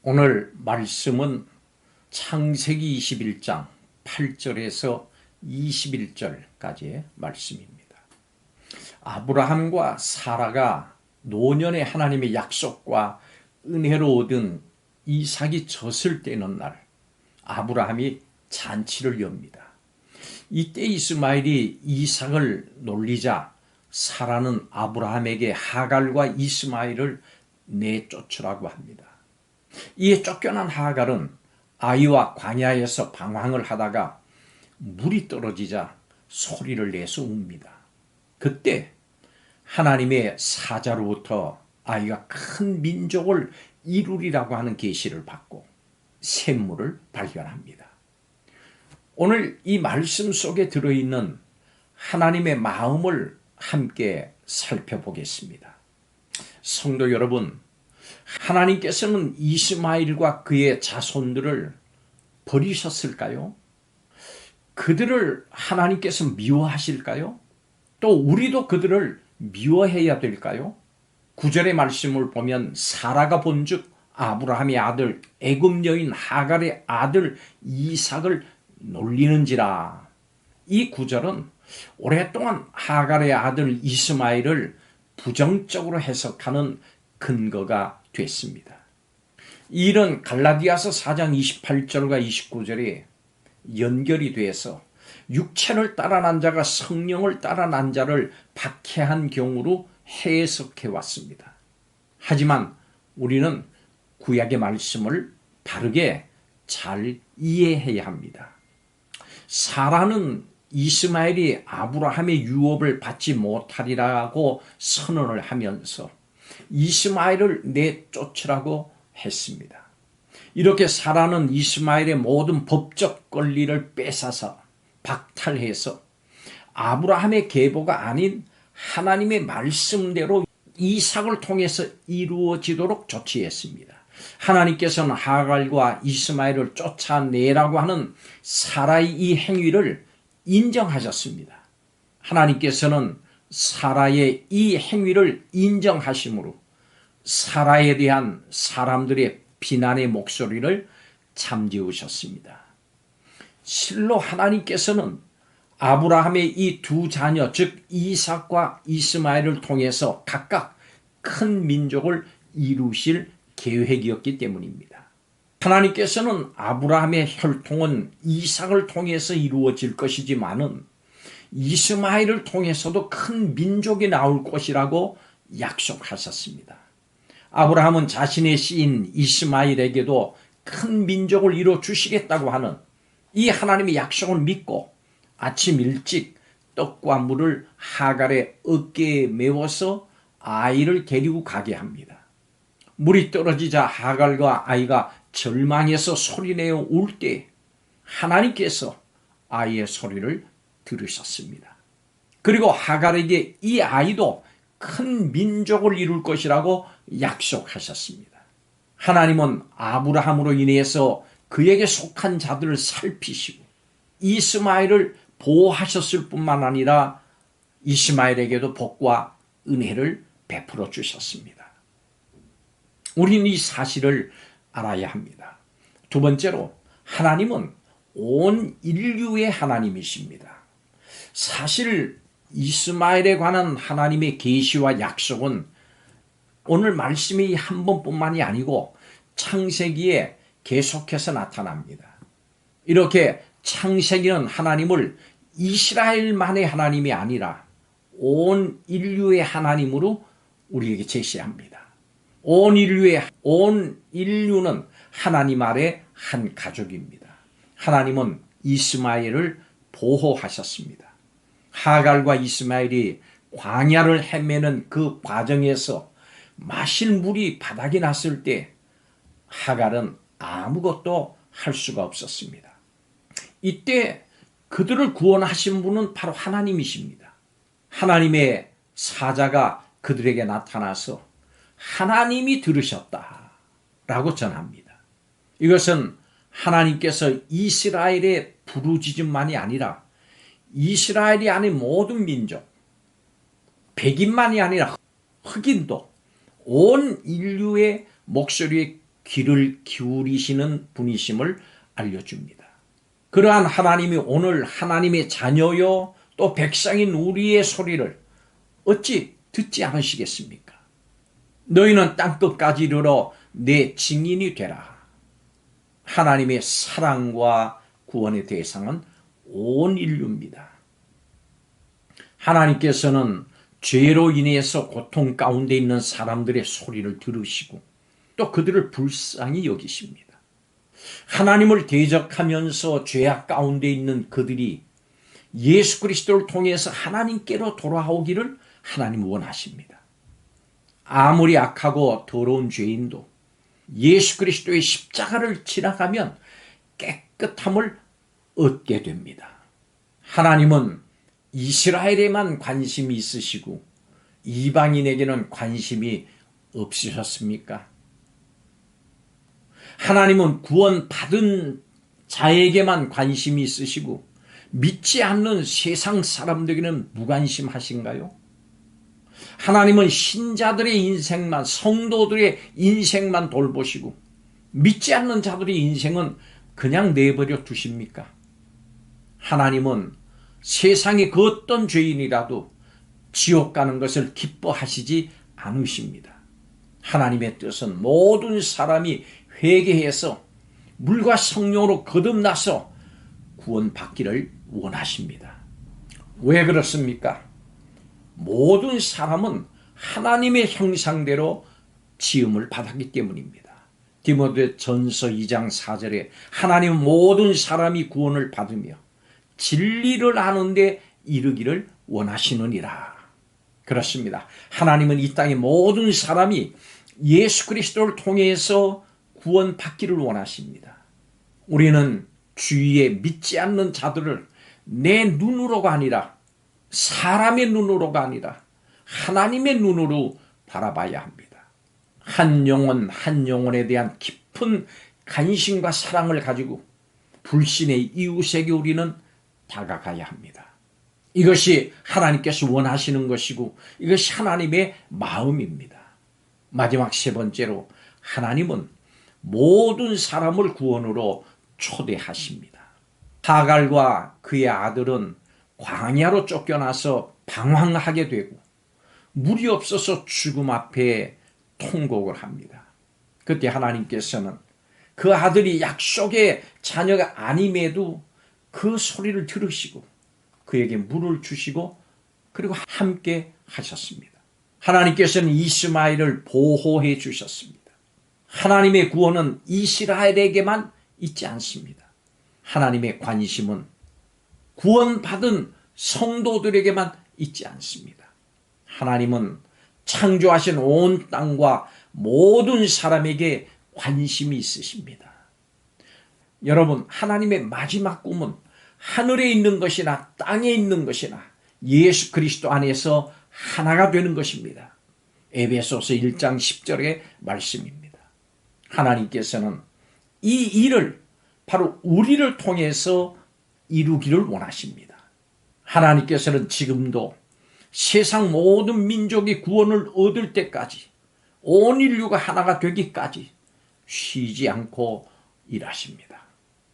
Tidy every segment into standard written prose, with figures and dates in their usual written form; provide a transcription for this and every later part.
오늘 말씀은 창세기 21장 8절에서 21절까지의 말씀입니다. 아브라함과 사라가 노년에 하나님의 약속과 은혜로 얻은 이삭이 젖을 떼는 날, 아브라함이 잔치를 엽니다. 이때 이스마엘이 이삭을 놀리자 사라는 아브라함에게 하갈과 이스마엘을 내쫓으라고 합니다. 이에 쫓겨난 하갈은 아이와 광야에서 방황을 하다가 물이 떨어지자 소리를 내서 웁니다. 그때 하나님의 사자로부터 아이가 큰 민족을 이루리라고 하는 계시를 받고 샘물을 발견합니다. 오늘 이 말씀 속에 들어있는 하나님의 마음을 함께 살펴보겠습니다. 성도 여러분, 하나님께서는 이스마엘과 그의 자손들을 버리셨을까요? 그들을 하나님께서 미워하실까요? 또 우리도 그들을 미워해야 될까요? 9절의 말씀을 보면 사라가 본즉 아브라함의 아들 애굽 여인 하갈의 아들 이삭을 놀리는지라. 이 9절은 오랫동안 하갈의 아들 이스마엘을 부정적으로 해석하는 근거가 됐습니다. 이 일은 갈라디아서 4장 28절과 29절에 연결이 돼서 육체를 따라 난 자가 성령을 따라 난 자를 박해한 경우로 해석해 왔습니다. 하지만 우리는 구약의 말씀을 바르게 잘 이해해야 합니다. 사라는 이스마엘이 아브라함의 유업을 받지 못하리라고 선언을 하면서 이스마엘을 내쫓으라고 했습니다. 이렇게 사라는 이스마엘의 모든 법적 권리를 뺏어서 박탈해서 아브라함의 계보가 아닌 하나님의 말씀대로 이삭을 통해서 이루어지도록 조치했습니다. 하나님께서는 하갈과 이스마엘을 쫓아내라고 하는 사라의 이 행위를 인정하셨습니다. 하나님께서는 사라의 이 행위를 인정하심으로 사라에 대한 사람들의 비난의 목소리를 잠재우셨습니다. 실로 하나님께서는 아브라함의 이 두 자녀, 즉 이삭과 이스마엘을 통해서 각각 큰 민족을 이루실 계획이었기 때문입니다. 하나님께서는 아브라함의 혈통은 이삭을 통해서 이루어질 것이지만은 이스마엘을 통해서도 큰 민족이 나올 것이라고 약속하셨습니다. 아브라함은 자신의 씨인 이스마엘에게도 큰 민족을 이루어 주시겠다고 하는 이 하나님의 약속을 믿고 아침 일찍 떡과 물을 하갈의 어깨에 메워서 아이를 데리고 가게 합니다. 물이 떨어지자 하갈과 아이가 절망해서 소리내어 울 때 하나님께서 아이의 소리를 들으셨습니다. 그리고 하갈에게 이 아이도 큰 민족을 이룰 것이라고 약속하셨습니다. 하나님은 아브라함으로 인해서 그에게 속한 자들을 살피시고 이스마엘을 보호하셨을 뿐만 아니라 이스마엘에게도 복과 은혜를 베풀어 주셨습니다. 우리는 이 사실을 알아야 합니다. 두 번째로 하나님은 온 인류의 하나님이십니다. 사실 이스마엘에 관한 하나님의 계시와 약속은 오늘 말씀이 한 번뿐만이 아니고 창세기에 계속해서 나타납니다. 이렇게 창세기는 하나님을 이스라엘만의 하나님이 아니라 온 인류의 하나님으로 우리에게 제시합니다. 온 인류는 하나님 아래 한 가족입니다. 하나님은 이스마엘을 보호하셨습니다. 하갈과 이스마엘이 광야를 헤매는 그 과정에서 마실 물이 바닥이 났을 때 하갈은 아무것도 할 수가 없었습니다. 이때 그들을 구원하신 분은 바로 하나님이십니다. 하나님의 사자가 그들에게 나타나서 하나님이 들으셨다라고 전합니다. 이것은 하나님께서 이스라엘의 부르짖음만이 아니라 이스라엘이 아닌 모든 민족, 백인만이 아니라 흑인도 온 인류의 목소리에 귀를 기울이시는 분이심을 알려줍니다. 그러한 하나님이 오늘 하나님의 자녀요 또 백성인 우리의 소리를 어찌 듣지 않으시겠습니까? 너희는 땅끝까지 이르러 내 증인이 되라. 하나님의 사랑과 구원의 대상은 온 인류입니다. 하나님께서는 죄로 인해서 고통 가운데 있는 사람들의 소리를 들으시고 또 그들을 불쌍히 여기십니다. 하나님을 대적하면서 죄악 가운데 있는 그들이 예수 그리스도를 통해서 하나님께로 돌아오기를 하나님 원하십니다. 아무리 악하고 더러운 죄인도 예수 그리스도의 십자가를 지나가면 깨끗함을 얻게 됩니다. 하나님은 이스라엘에만 관심이 있으시고 이방인에게는 관심이 없으셨습니까? 하나님은 구원받은 자에게만 관심이 있으시고 믿지 않는 세상 사람들에게는 무관심하신가요? 하나님은 신자들의 인생만, 성도들의 인생만 돌보시고 믿지 않는 자들의 인생은 그냥 내버려 두십니까? 하나님은 세상의 그 어떤 죄인이라도 지옥 가는 것을 기뻐하시지 않으십니다. 하나님의 뜻은 모든 사람이 회개해서 물과 성령으로 거듭나서 구원받기를 원하십니다. 왜 그렇습니까? 모든 사람은 하나님의 형상대로 지음을 받았기 때문입니다. 디모데전서 2장 4절에 하나님은 모든 사람이 구원을 받으며 진리를 아는데 이르기를 원하시느니라. 그렇습니다. 하나님은 이 땅의 모든 사람이 예수 그리스도를 통해서 구원받기를 원하십니다. 우리는 주위에 믿지 않는 자들을 내 눈으로가 아니라 사람의 눈으로가 아니라 하나님의 눈으로 바라봐야 합니다. 한 영혼 한 영혼에 대한 깊은 관심과 사랑을 가지고 불신의 이웃에게 우리는 다가가야 합니다. 이것이 하나님께서 원하시는 것이고 이것이 하나님의 마음입니다. 마지막 세 번째로 하나님은 모든 사람을 구원으로 초대하십니다. 하갈과 그의 아들은 광야로 쫓겨나서 방황하게 되고 물이 없어서 죽음 앞에 통곡을 합니다. 그때 하나님께서는 그 아들이 약속의 자녀가 아님에도 그 소리를 들으시고 그에게 물을 주시고 그리고 함께 하셨습니다. 하나님께서는 이스마엘을 보호해 주셨습니다. 하나님의 구원은 이스라엘에게만 있지 않습니다. 하나님의 관심은 구원받은 성도들에게만 있지 않습니다. 하나님은 창조하신 온 땅과 모든 사람에게 관심이 있으십니다. 여러분, 하나님의 마지막 꿈은 하늘에 있는 것이나 땅에 있는 것이나 예수 그리스도 안에서 하나가 되는 것입니다. 에베소서 1장 10절의 말씀입니다. 하나님께서는 이 일을 바로 우리를 통해서 이루기를 원하십니다. 하나님께서는 지금도 세상 모든 민족이 구원을 얻을 때까지 온 인류가 하나가 되기까지 쉬지 않고 일하십니다.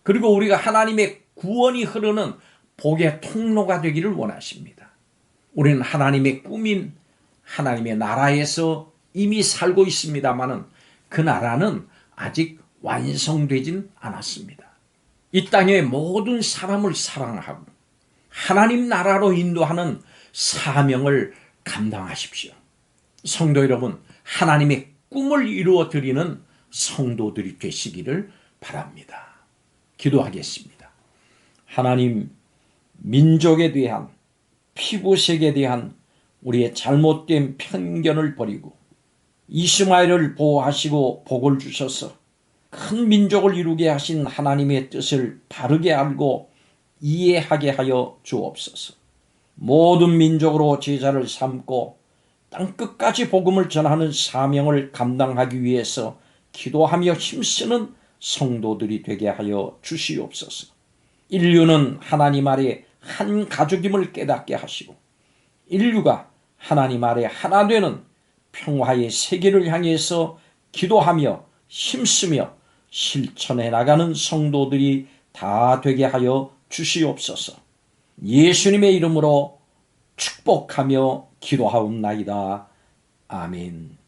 그리고 우리가 하나님의 구원이 흐르는 복의 통로가 되기를 원하십니다. 우리는 하나님의 꿈인 하나님의 나라에서 이미 살고 있습니다마는 그 나라는 아직 완성되진 않았습니다. 이 땅의 모든 사람을 사랑하고 하나님 나라로 인도하는 사명을 감당하십시오. 성도 여러분, 하나님의 꿈을 이루어 드리는 성도들이 되시기를 바랍니다. 기도하겠습니다. 하나님, 민족에 대한, 피부색에 대한 우리의 잘못된 편견을 버리고 이스마엘을 보호하시고 복을 주셔서 큰 민족을 이루게 하신 하나님의 뜻을 바르게 알고 이해하게 하여 주옵소서. 모든 민족으로 제자를 삼고 땅끝까지 복음을 전하는 사명을 감당하기 위해서 기도하며 힘쓰는 성도들이 되게 하여 주시옵소서. 인류는 하나님 아래 한 가족임을 깨닫게 하시고 인류가 하나님 아래 하나 되는 평화의 세계를 향해서 기도하며 힘쓰며 실천해 나가는 성도들이 다 되게 하여 주시옵소서. 예수님의 이름으로 축복하며 기도하옵나이다. 아멘.